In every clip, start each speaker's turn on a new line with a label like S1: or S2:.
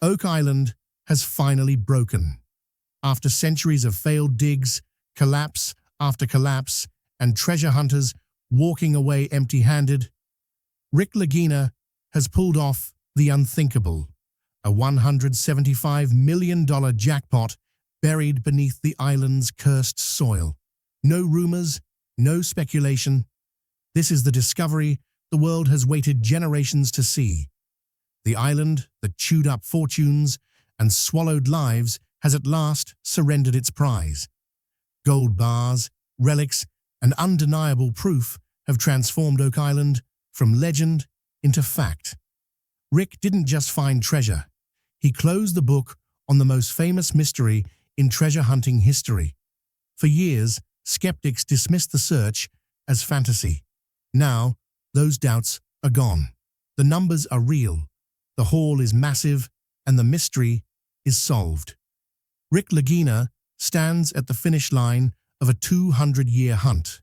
S1: Oak Island has finally broken. After centuries of failed digs, collapse after collapse, and treasure hunters walking away empty-handed, Rick Lagina has pulled off the unthinkable, a $175 million jackpot buried beneath the island's cursed soil. No rumors, no speculation. This is the discovery the world has waited generations to see. The island that chewed up fortunes and swallowed lives has at last surrendered its prize. Gold bars, relics, and undeniable proof have transformed Oak Island from legend into fact. Rick didn't just find treasure. He closed the book on the most famous mystery in treasure hunting history. For years, skeptics dismissed the search as fantasy. Now, those doubts are gone. The numbers are real, the haul is massive, and the mystery is solved. Rick Lagina stands at the finish line of a 200-year hunt,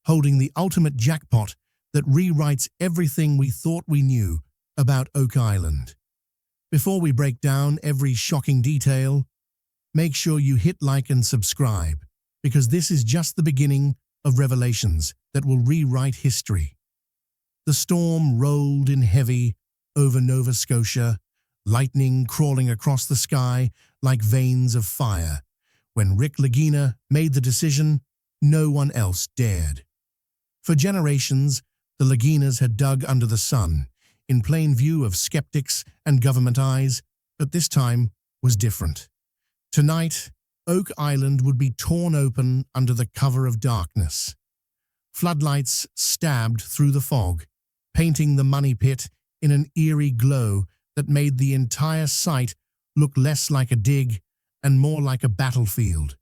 S1: holding the ultimate jackpot that rewrites everything we thought we knew about Oak Island. Before we break down every shocking detail, make sure you hit like and subscribe, because this is just the beginning of revelations that will rewrite history. The storm rolled in heavy over Nova Scotia, lightning crawling across the sky like veins of fire. When Rick Lagina made the decision, no one else dared. For generations, the Laginas had dug under the sun, in plain view of skeptics and government eyes, but this time was different. Tonight, Oak Island would be torn open under the cover of darkness. Floodlights stabbed through the fog, painting the money pit in an eerie glow that made the entire site look less like a dig and more like a battlefield.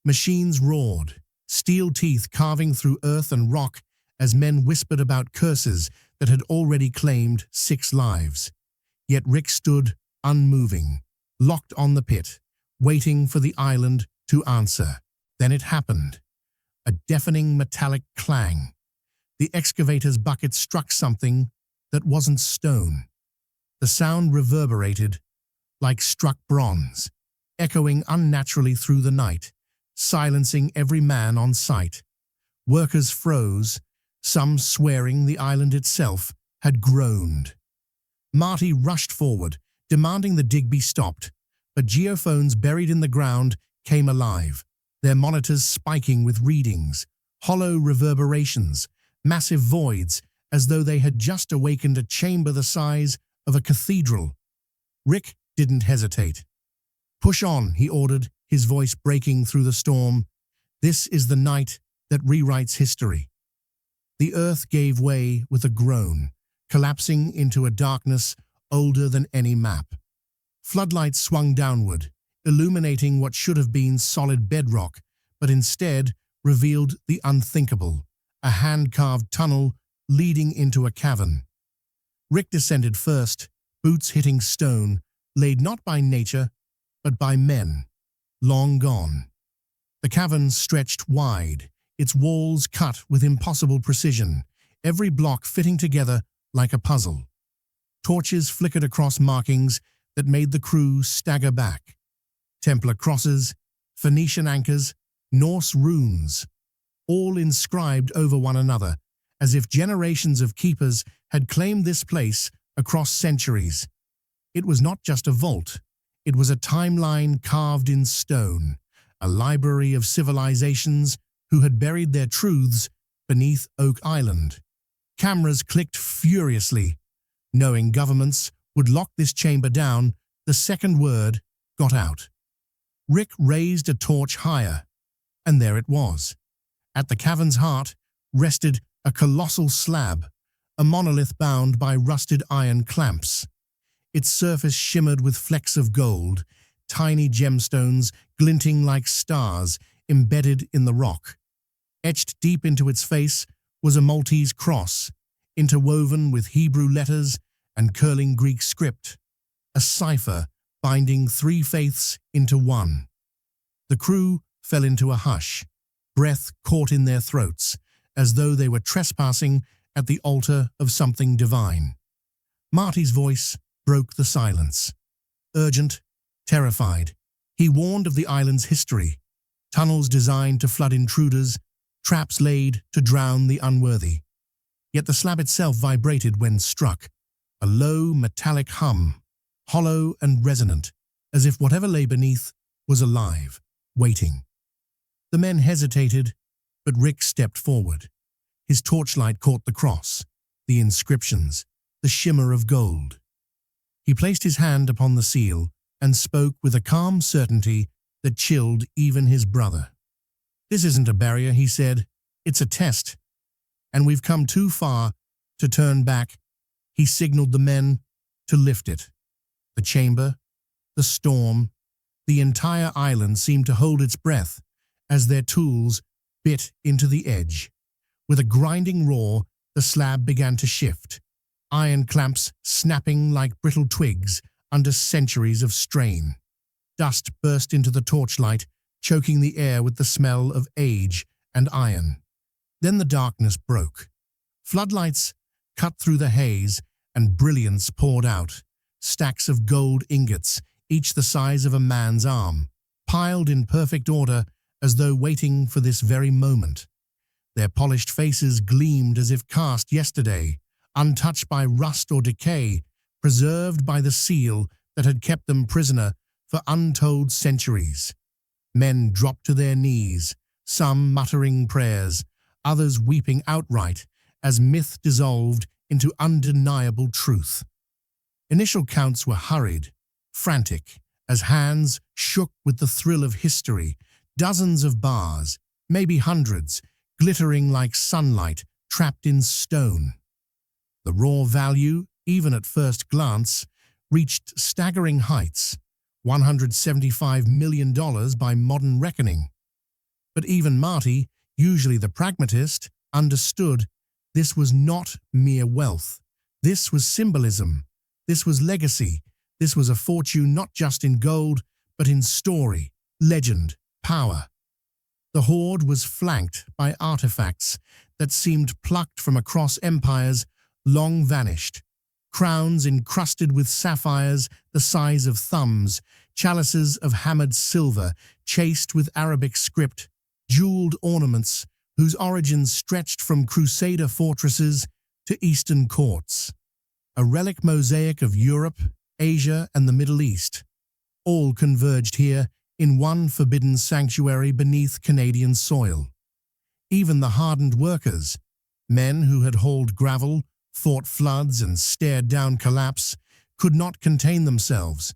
S1: Machines roared, steel teeth carving through earth and rock as men whispered about curses that had already claimed 6 lives. Yet Rick stood unmoving, locked on the pit, waiting for the island to answer. Then it happened. A deafening metallic clang. The excavator's bucket struck something that wasn't stone. The sound reverberated like struck bronze, echoing unnaturally through the night, silencing every man on site. Workers froze, some swearing the island itself had groaned. Marty rushed forward, demanding the dig be stopped, but geophones buried in the ground came alive, their monitors spiking with readings, hollow reverberations, massive voids, as though they had just awakened a chamber the size of a cathedral. Rick didn't hesitate. "Push on," he ordered, his voice breaking through the storm. "This is the night that rewrites history." The earth gave way with a groan, collapsing into a darkness older than any map. Floodlights swung downward, illuminating what should have been solid bedrock, but instead revealed the unthinkable, a hand-carved tunnel leading into a cavern. Rick descended first, boots hitting stone, laid not by nature, but by men, long gone. The cavern stretched wide, its walls cut with impossible precision, every block fitting together like a puzzle. Torches flickered across markings that made the crew stagger back. Templar crosses, Phoenician anchors, Norse runes, all inscribed over one another, as if generations of keepers had claimed this place across centuries. It was not just a vault, it was a timeline carved in stone, a library of civilizations who had buried their truths beneath Oak Island. Cameras clicked furiously, knowing governments would lock this chamber down the second word got out. Rick raised a torch higher, and there it was. At the cavern's heart rested a colossal slab, a monolith bound by rusted iron clamps. Its surface shimmered with flecks of gold, tiny gemstones glinting like stars embedded in the rock. Etched deep into its face was a Maltese cross, interwoven with Hebrew letters and curling Greek script, a cipher binding 3 faiths into one. The crew fell into a hush, breath caught in their throats, as though they were trespassing at the altar of something divine. Marty's voice broke the silence. urgent, terrified. He warned of the island's history, tunnels designed to flood intruders, traps laid to drown the unworthy. Yet the slab itself vibrated when struck, a low metallic hum, hollow and resonant, as if whatever lay beneath was alive, waiting. The men hesitated, but Rick stepped forward. His torchlight caught the cross, the inscriptions, the shimmer of gold. He placed his hand upon the seal and spoke with a calm certainty that chilled even his brother. "This isn't a barrier," he said. "It's a test, and we've come too far to turn back." He signaled the men to lift it. The chamber, the storm, the entire island seemed to hold its breath as their tools bit into the edge. With a grinding roar, the slab began to shift, iron clamps snapping like brittle twigs under centuries of strain. Dust burst into the torchlight, choking the air with the smell of age and iron. Then the darkness broke. Floodlights cut through the haze, and brilliance poured out. Stacks of gold ingots, each the size of a man's arm, piled in perfect order as though waiting for this very moment. Their polished faces gleamed as if cast yesterday, untouched by rust or decay, preserved by the seal that had kept them prisoner for untold centuries. Men dropped to their knees, some muttering prayers, others weeping outright as myth dissolved into undeniable truth. Initial counts were hurried, frantic, as hands shook with the thrill of history. Dozens of bars, maybe hundreds, glittering like sunlight trapped in stone. The raw value, even at first glance, reached staggering heights, $175 million by modern reckoning. But even Marty, usually the pragmatist, understood this was not mere wealth. This was symbolism. This was legacy. This was a fortune not just in gold, but in story, legend, power. The hoard was flanked by artifacts that seemed plucked from across empires long vanished. Crowns encrusted with sapphires the size of thumbs, chalices of hammered silver chased with Arabic script, jeweled ornaments whose origins stretched from Crusader fortresses to Eastern courts. A relic mosaic of Europe, Asia, and the Middle East, all converged here in one forbidden sanctuary beneath Canadian soil. Even the hardened workers, men who had hauled gravel, fought floods, and stared down collapse, could not contain themselves.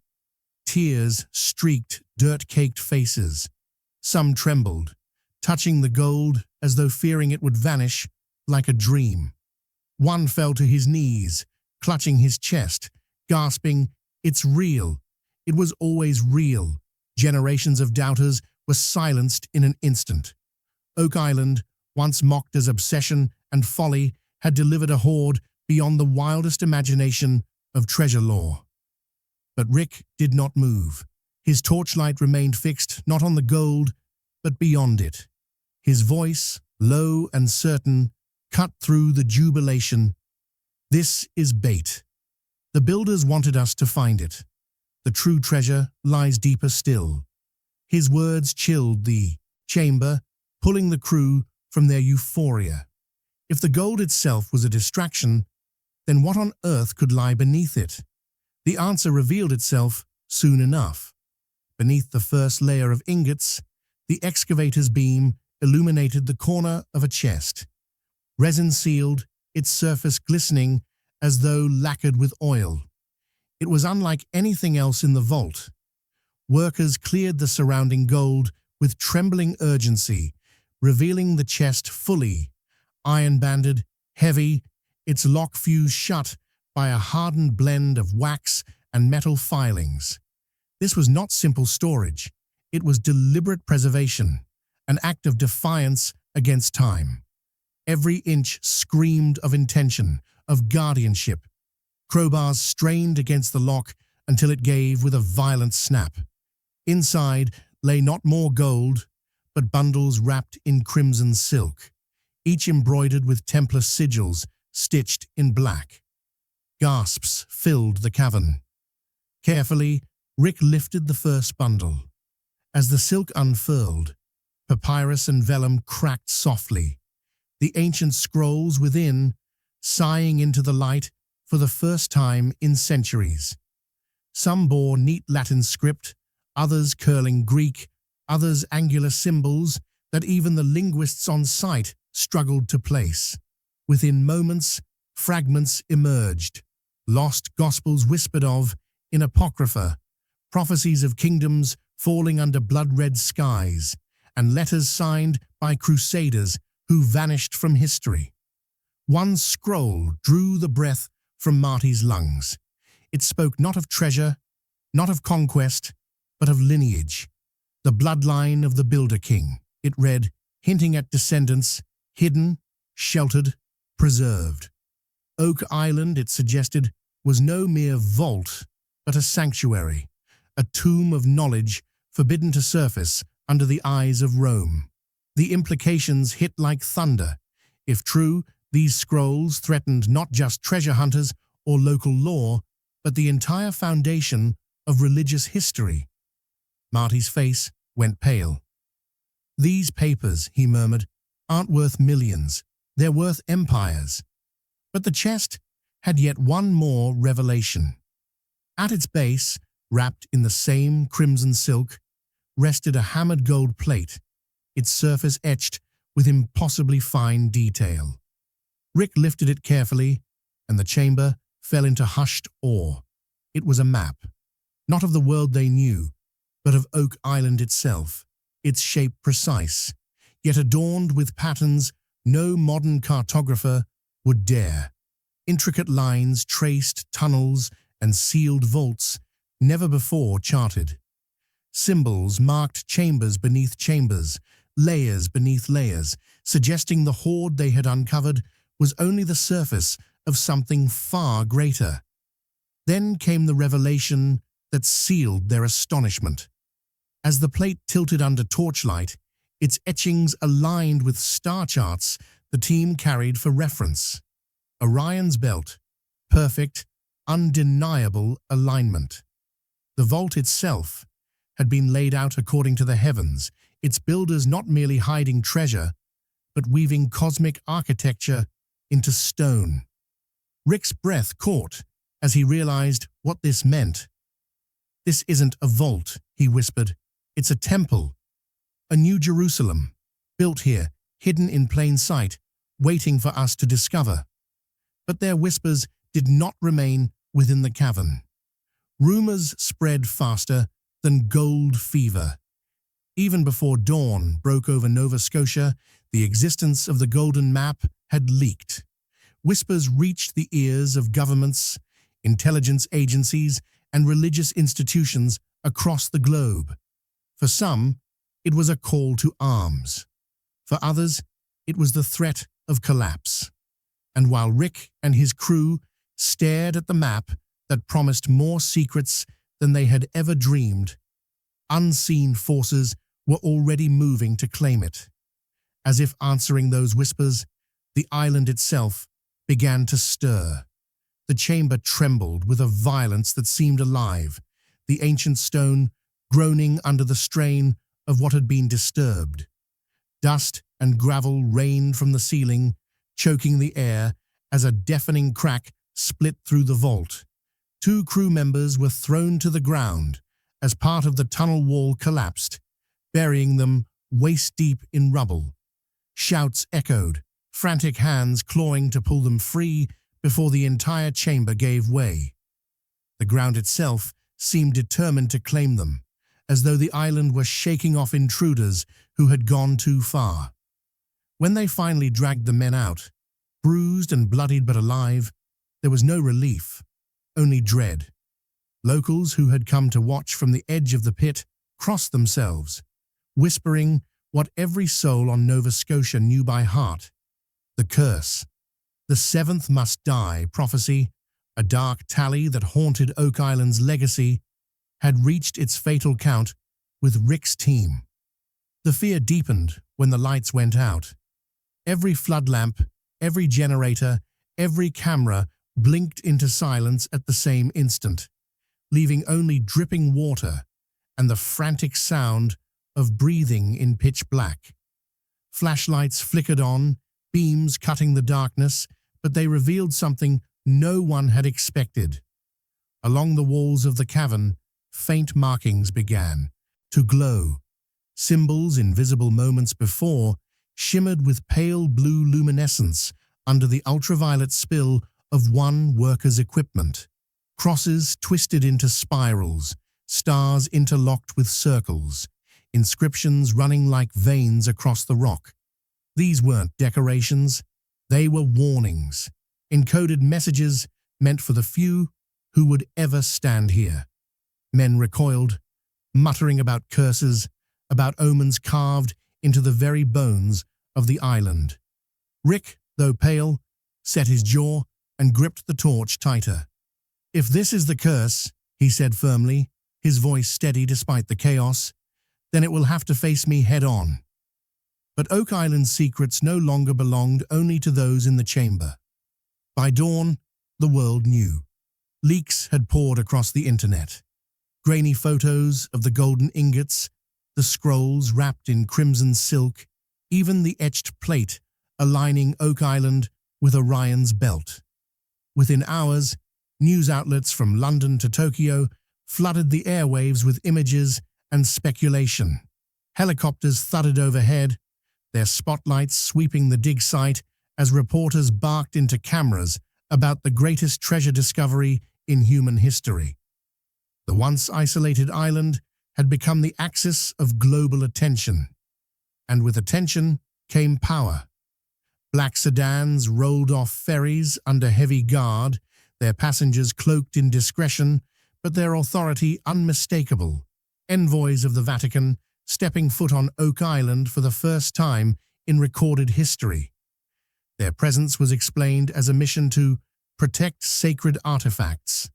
S1: Tears streaked dirt-caked faces. Some trembled, touching the gold as though fearing it would vanish like a dream. One fell to his knees, clutching his chest, gasping, "It's real. It was always real." Generations of doubters were silenced in an instant. Oak Island, once mocked as obsession and folly, had delivered a hoard beyond the wildest imagination of treasure lore. But Rick did not move. His torchlight remained fixed not on the gold, but beyond it. His voice, low and certain, cut through the jubilation. "This is bait. The builders wanted us to find it. The true treasure lies deeper still." His words chilled the chamber, pulling the crew from their euphoria. If the gold itself was a distraction, then what on earth could lie beneath it? The answer revealed itself soon enough. Beneath the first layer of ingots, the excavator's beam illuminated the corner of a chest. Resin-sealed, its surface glistening as though lacquered with oil. It was unlike anything else in the vault. Workers cleared the surrounding gold with trembling urgency, revealing the chest fully, iron-banded, heavy, its lock fused shut by a hardened blend of wax and metal filings. This was not simple storage. It was deliberate preservation, an act of defiance against time. Every inch screamed of intention, of guardianship. Crowbars strained against the lock until it gave with a violent snap. Inside lay not more gold, but bundles wrapped in crimson silk, each embroidered with Templar sigils stitched in black. Gasps filled the cavern. Carefully, Rick lifted the first bundle. As the silk unfurled, papyrus and vellum cracked softly, the ancient scrolls within sighing into the light for the first time in centuries. Some bore neat Latin script, others curling Greek, others angular symbols that even the linguists on site struggled to place. Within moments, fragments emerged, lost gospels whispered of in Apocrypha, prophecies of kingdoms falling under blood-red skies, and letters signed by crusaders who vanished from history. One scroll drew the breath from Marty's lungs. It spoke not of treasure, not of conquest, but of lineage, the bloodline of the Builder King. It read, hinting at descendants, hidden, sheltered, preserved. Oak Island, it suggested, was no mere vault, but a sanctuary, a tomb of knowledge forbidden to surface under the eyes of Rome. The implications hit like thunder. If true, these scrolls threatened not just treasure hunters or local law, but the entire foundation of religious history. Marty's face went pale. "These papers," he murmured, "aren't worth millions. They're worth empires." But the chest had yet one more revelation. At its base, wrapped in the same crimson silk, rested a hammered gold plate, its surface etched with impossibly fine detail. Rick lifted it carefully, and the chamber fell into hushed awe. It was a map, not of the world they knew, but of Oak Island itself, its shape precise, yet adorned with patterns no modern cartographer would dare. Intricate lines traced tunnels and sealed vaults never before charted. Symbols marked chambers beneath chambers, layers beneath layers, suggesting the hoard they had uncovered was only the surface of something far greater. Then came the revelation that sealed their astonishment. As the plate tilted under torchlight, its etchings aligned with star charts the team carried for reference. Orion's belt, perfect, undeniable alignment. The vault itself had been laid out according to the heavens, its builders not merely hiding treasure, but weaving cosmic architecture into stone. Rick's breath caught as he realized what this meant. "This isn't a vault," he whispered. "It's a temple, a new Jerusalem, built here, hidden in plain sight, waiting for us to discover." But their whispers did not remain within the cavern. Rumors spread faster than gold fever. Even before dawn broke over Nova Scotia, the existence of the Golden Map had leaked. Whispers reached the ears of governments, intelligence agencies, and religious institutions across the globe. For some, it was a call to arms. For others, it was the threat of collapse. And while Rick and his crew stared at the map that promised more secrets than they had ever dreamed, unseen forces were already moving to claim it. As if answering those whispers, the island itself began to stir. The chamber trembled with a violence that seemed alive, the ancient stone groaning under the strain of what had been disturbed. Dust and gravel rained from the ceiling, choking the air as a deafening crack split through the vault. 2 crew members were thrown to the ground as part of the tunnel wall collapsed, burying them waist-deep in rubble. Shouts echoed, frantic hands clawing to pull them free before the entire chamber gave way. The ground itself seemed determined to claim them, as though the island were shaking off intruders who had gone too far. When they finally dragged the men out, bruised and bloodied but alive, there was no relief, only dread. Locals who had come to watch from the edge of the pit crossed themselves, whispering what every soul on Nova Scotia knew by heart: the curse, the 7th must die prophecy, a dark tally that haunted Oak Island's legacy, had reached its fatal count with Rick's team. The fear deepened when the lights went out. Every flood lamp, every generator, every camera blinked into silence at the same instant. leaving only dripping water and the frantic sound of breathing in pitch black. Flashlights flickered on, beams cutting the darkness, but they revealed something no one had expected. Along the walls of the cavern, faint markings began to glow. Symbols invisible moments before shimmered with pale blue luminescence under the ultraviolet spill of one worker's equipment. Crosses twisted into spirals, stars interlocked with circles, inscriptions running like veins across the rock. These weren't decorations, they were warnings, encoded messages meant for the few who would ever stand here. Men recoiled, muttering about curses, about omens carved into the very bones of the island. Rick, though pale, set his jaw and gripped the torch tighter. "If this is the curse," he said firmly, his voice steady despite the chaos, "then it will have to face me head-on." But Oak Island's secrets no longer belonged only to those in the chamber. By dawn, the world knew. Leaks had poured across the internet. Grainy photos of the golden ingots, the scrolls wrapped in crimson silk, even the etched plate aligning Oak Island with Orion's belt. Within hours, news outlets from London to Tokyo flooded the airwaves with images and speculation. Helicopters thudded overhead, their spotlights sweeping the dig site as reporters barked into cameras about the greatest treasure discovery in human history. The once isolated island had become the axis of global attention. And with attention came power. Black sedans rolled off ferries under heavy guard, their passengers cloaked in discretion, but their authority unmistakable. Envoys of the Vatican stepping foot on Oak Island for the first time in recorded history. Their presence was explained as a mission to protect sacred artifacts.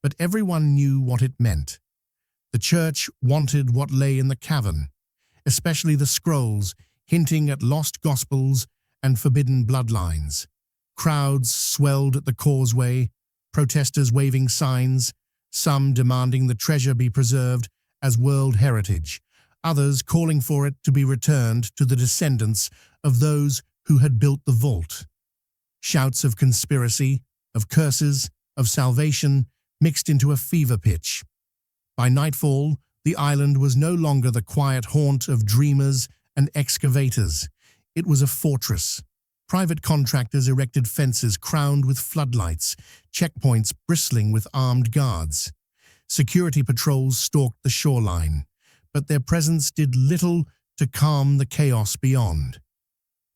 S1: But everyone knew what it meant. The church wanted what lay in the cavern, especially the scrolls hinting at lost gospels and forbidden bloodlines. Crowds swelled at the causeway, protesters waving signs, some demanding the treasure be preserved as world heritage, others calling for it to be returned to the descendants of those who had built the vault. Shouts of conspiracy, of curses, of salvation mixed into a fever pitch. By nightfall, the island was no longer the quiet haunt of dreamers and excavators. It was a fortress. Private contractors erected fences crowned with floodlights, checkpoints bristling with armed guards. Security patrols stalked the shoreline, but their presence did little to calm the chaos beyond.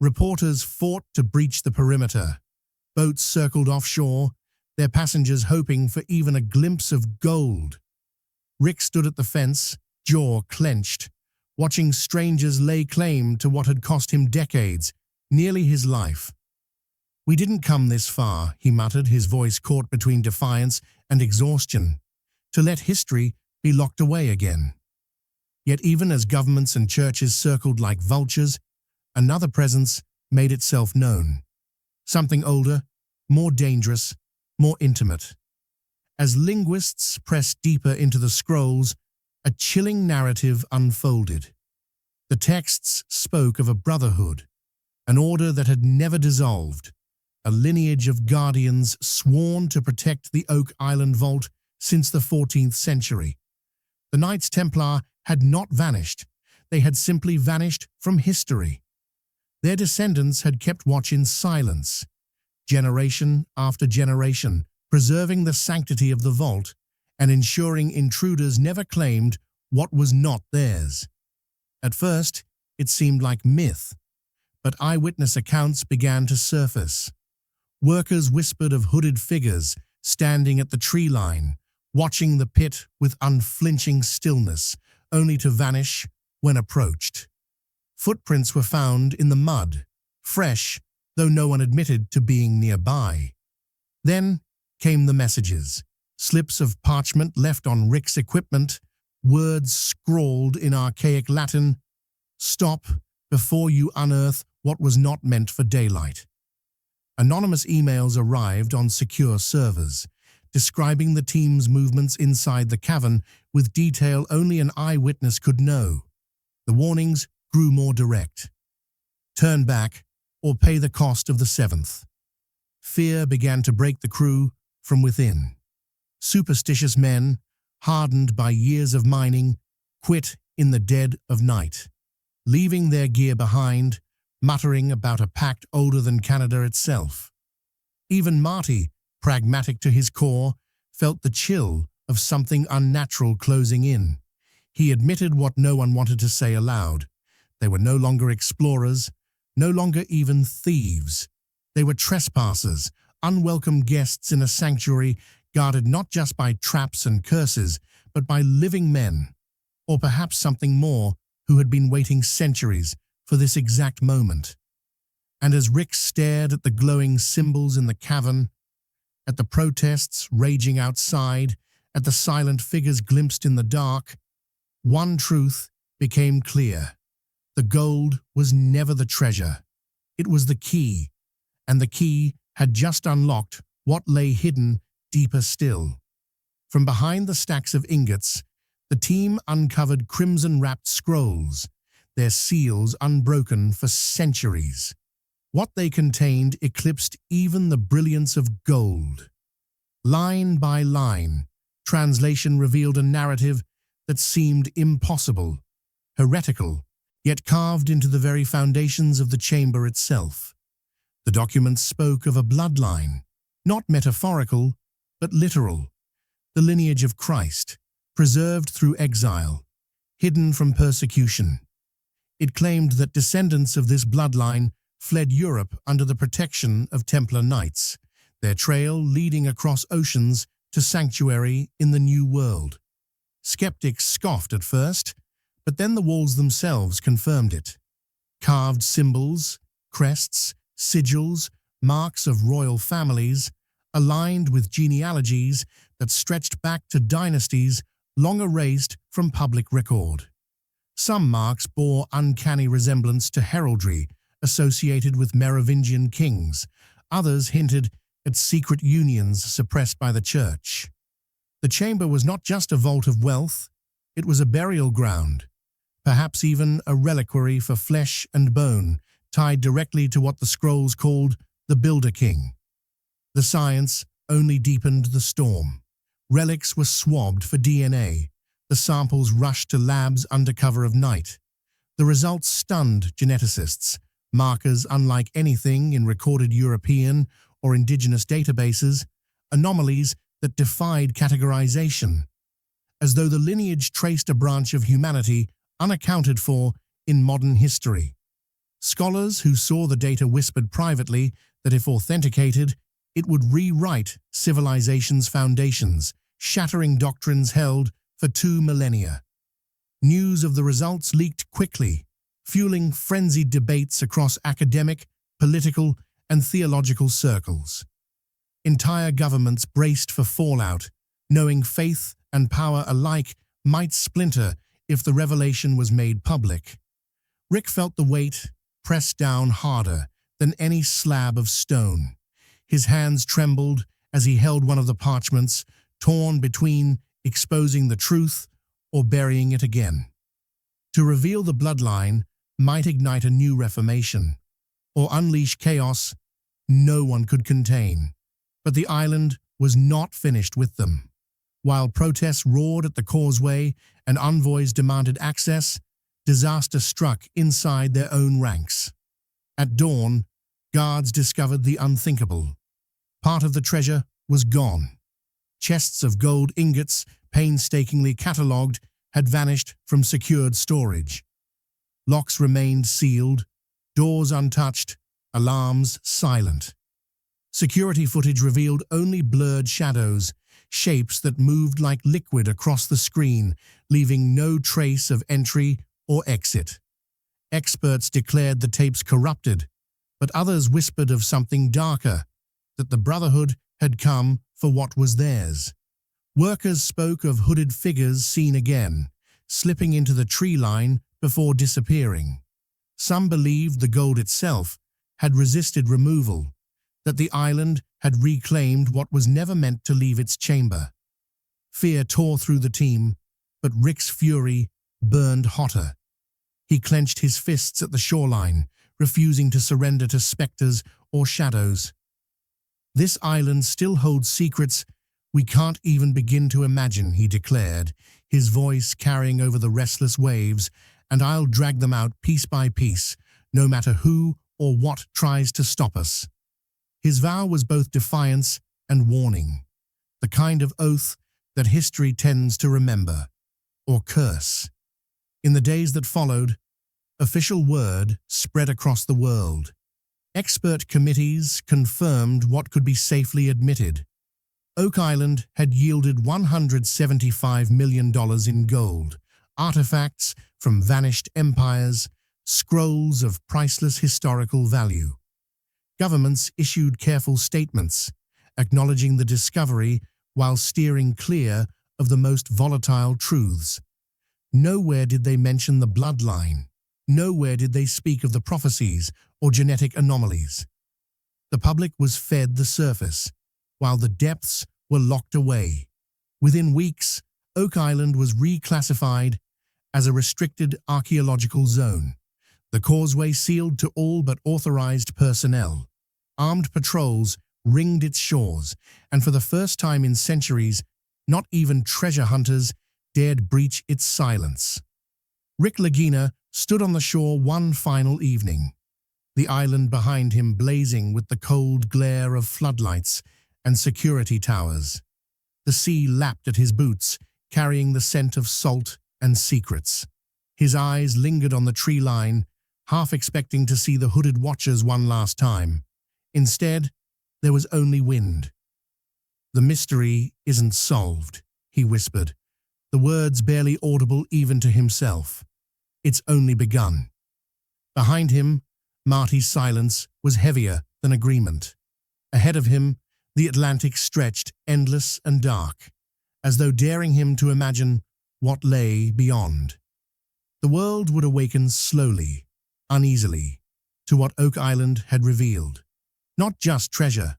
S1: Reporters fought to breach the perimeter. Boats circled offshore, their passengers hoping for even a glimpse of gold. Rick stood at the fence, jaw clenched, watching strangers lay claim to what had cost him decades, nearly his life. "We didn't come this far," he muttered, his voice caught between defiance and exhaustion, "to let history be locked away again." Yet even as governments and churches circled like vultures, another presence made itself known. Something older, more dangerous, more intimate. As linguists pressed deeper into the scrolls, a chilling narrative unfolded. The texts spoke of a brotherhood, an order that had never dissolved, a lineage of guardians sworn to protect the Oak Island vault since the 14th century. The Knights Templar had not vanished, they had simply vanished from history. Their descendants had kept watch in silence, generation after generation, preserving the sanctity of the vault and ensuring intruders never claimed what was not theirs. At first, it seemed like myth, but eyewitness accounts began to surface. Workers whispered of hooded figures standing at the tree line, watching the pit with unflinching stillness, only to vanish when approached. Footprints were found in the mud, fresh, though no one admitted to being nearby. Then came the messages, slips of parchment left on Rick's equipment, words scrawled in archaic Latin, "Stop before you unearth what was not meant for daylight." Anonymous emails arrived on secure servers, describing the team's movements inside the cavern with detail only an eyewitness could know. The warnings grew more direct. Turn back or pay the cost of the seventh. Fear began to break the crew from within. Superstitious men, hardened by years of mining, quit in the dead of night, leaving their gear behind, muttering about a pact older than Canada itself. Even Marty, pragmatic to his core, felt the chill of something unnatural closing in. He admitted what no one wanted to say aloud. They were no longer explorers, no longer even thieves. They were trespassers, unwelcome guests in a sanctuary guarded not just by traps and curses, but by living men, or perhaps something more, who had been waiting centuries for this exact moment. And as Rick stared at the glowing symbols in the cavern, at the protests raging outside, at the silent figures glimpsed in the dark, one truth became clear. The gold was never the treasure. It was the key, and the key had just unlocked what lay hidden deeper still. From behind the stacks of ingots, the team uncovered crimson-wrapped scrolls, their seals unbroken for centuries. What they contained eclipsed even the brilliance of gold. Line by line, translation revealed a narrative that seemed impossible, heretical, yet carved into the very foundations of the chamber itself. The documents spoke of a bloodline, not metaphorical, but literal, the lineage of Christ, preserved through exile, hidden from persecution. It claimed that descendants of this bloodline fled Europe under the protection of Templar knights, their trail leading across oceans to sanctuary in the New World. Skeptics scoffed at first, but then the walls themselves confirmed it. Carved symbols, crests, sigils, marks of royal families, aligned with genealogies that stretched back to dynasties long erased from public record. Some marks bore uncanny resemblance to heraldry associated with Merovingian kings. Others hinted at secret unions suppressed by the church. The chamber was not just a vault of wealth, it was a burial ground, perhaps even a reliquary for flesh and bone, tied directly to what the scrolls called the Builder King. The science only deepened the storm. Relics were swabbed for DNA. The samples rushed to labs under cover of night. The results stunned geneticists, markers unlike anything in recorded European or indigenous databases, anomalies that defied categorization, as though the lineage traced a branch of humanity unaccounted for in modern history. Scholars who saw the data whispered privately that if authenticated, it would rewrite civilization's foundations, shattering doctrines held for 2 millennia. News of the results leaked quickly, fueling frenzied debates across academic, political, and theological circles. Entire governments braced for fallout, knowing faith and power alike might splinter if the revelation was made public. Rick felt the weight pressed down harder than any slab of stone. His hands trembled as he held one of the parchments, torn between exposing the truth or burying it again. To reveal the bloodline might ignite a new reformation, or unleash chaos no one could contain. But the island was not finished with them. While protests roared at the causeway and envoys demanded access, disaster struck inside their own ranks. At dawn, guards discovered the unthinkable. Part of the treasure was gone. Chests of gold ingots, painstakingly catalogued, had vanished from secured storage. Locks remained sealed, doors untouched, alarms silent. Security footage revealed only blurred shadows, shapes that moved like liquid across the screen, leaving no trace of entry or exit. Experts declared the tapes corrupted, but others whispered of something darker, that the Brotherhood had come for what was theirs. Workers spoke of hooded figures seen again, slipping into the tree line before disappearing. Some believed the gold itself had resisted removal, that the island had reclaimed what was never meant to leave its chamber. Fear tore through the team, but Rick's fury burned hotter. He clenched his fists at the shoreline, refusing to surrender to specters or shadows. "This island still holds secrets we can't even begin to imagine," he declared, his voice carrying over the restless waves, "and I'll drag them out piece by piece, no matter who or what tries to stop us." His vow was both defiance and warning, the kind of oath that history tends to remember, or curse. In the days that followed, official word spread across the world. Expert committees confirmed what could be safely admitted. Oak Island had yielded $175 million in gold, artifacts from vanished empires, scrolls of priceless historical value. Governments issued careful statements, acknowledging the discovery while steering clear of the most volatile truths. Nowhere did they mention the bloodline. Nowhere did they speak of the prophecies or genetic anomalies. The public was fed the surface, while the depths were locked away. Within weeks, Oak Island was reclassified as a restricted archaeological zone, the causeway sealed to all but authorized personnel. Armed patrols ringed its shores, and for the first time in centuries, not even treasure hunters dared breach its silence. Rick Lagina stood on the shore one final evening, the island behind him blazing with the cold glare of floodlights and security towers. The sea lapped at his boots, carrying the scent of salt and secrets. His eyes lingered on the tree line, half expecting to see the hooded watchers one last time. Instead, there was only wind. "The mystery isn't solved," he whispered, the words barely audible even to himself. "It's only begun." Behind him, Marty's silence was heavier than agreement. Ahead of him, the Atlantic stretched endless and dark, as though daring him to imagine what lay beyond. The world would awaken slowly, uneasily, to what Oak Island had revealed. Not just treasure,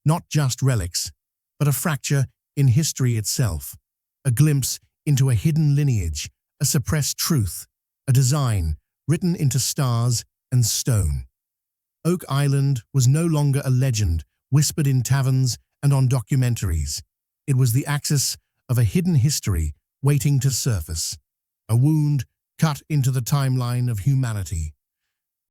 S1: not just relics, but a fracture in history itself, a glimpse into a hidden lineage, a suppressed truth, a design written into stars and stone. Oak Island was no longer a legend whispered in taverns and on documentaries. It was the axis of a hidden history waiting to surface, a wound cut into the timeline of humanity.